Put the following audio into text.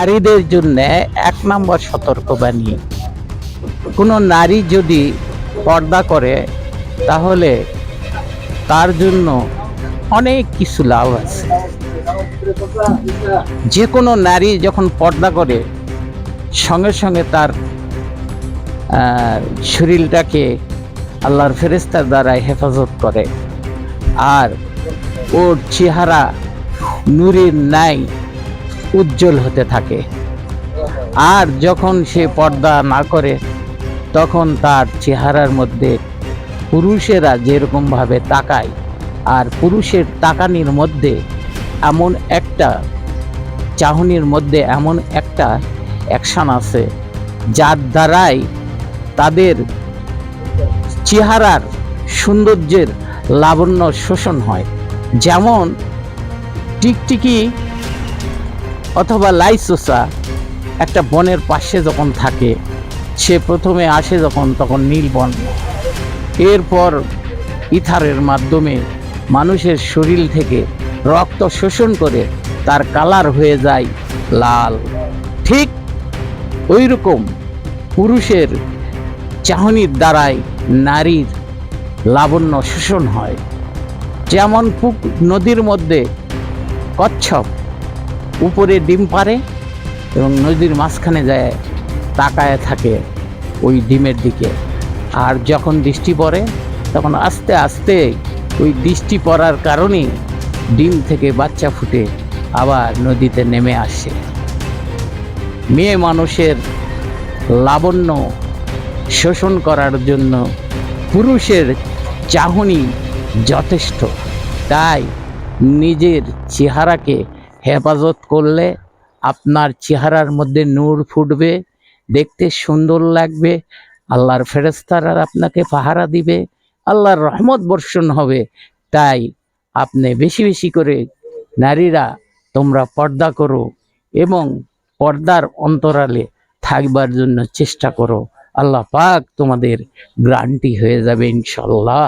নারীদের জন্য ১ নম্বর সতর্কবাণী, কোনো নারী যদি পর্দা করে তাহলে তার জন্য অনেক কিছু লাভ আছে। যে কোনো নারী যখন পর্দা করে সঙ্গে সঙ্গে তার শরীরটাকে আল্লাহর ফেরেশতার দ্বারা হেফাজত করে, আর ওর চেহারা নূরের ন্যায় উজ্জ্বল হতে থাকে। আর যখন সে পর্দা না করে তখন তার চেহারার মধ্যে পুরুষেরা যেরকম ভাবে তাকায়, আর পুরুষের তাকানির মধ্যে এমন একটা চাহনির মধ্যে এমন একটা অ্যাকশন আছে যার দ্বারাই তাদের চেহারার সৌন্দর্যের লাবণ্য শোষণ হয়। যেমন টিকটিকি অথবা লাইসোসা একটা বনের পাশে যখন থাকে, সে প্রথমে আসে তখন নীল বন, এরপর ইথারের মাধ্যমে মানুষের শরীর থেকে রক্ত শোষণ করে তার কালার হয়ে যায় লাল। ঠিক ওই রকম পুরুষের চাহনির দ্বারাই নারীর লাবণ্য শোষণ হয়। যেমন নদীর মধ্যে কচ্ছপ উপরে ডিম পারে এবং নদীর মাঝখানে যায় তাকায় থাকে ওই ডিমের দিকে, আর যখন বৃষ্টি পড়ে তখন আস্তে আস্তে ওই বৃষ্টি পড়ার কারণে ডিম থেকে বাচ্চা ফুটে আবার নদীতে নেমে আসে। মেয়ে মানুষের লাবণ্য শোষণ করার জন্য পুরুষের চাহনি যথেষ্ট। তাই নিজের চেহারাকে হেফাজত করলে আপনার চেহারার মধ্যে নূর ফুটবে, দেখতে সুন্দর লাগবে, আল্লাহর ফেরেশতারা আপনাকে পাহারা দিবে, আল্লাহর রহমত বর্ষণ হবে। তাই আপনি বেশি বেশি করে নারীরা তোমরা পর্দা করো এবং পর্দার অন্তরালে থাকবার জন্য চেষ্টা করো। আল্লাহ পাক তোমাদের গ্যারান্টি হয়ে যাবে ইনশাআল্লাহ।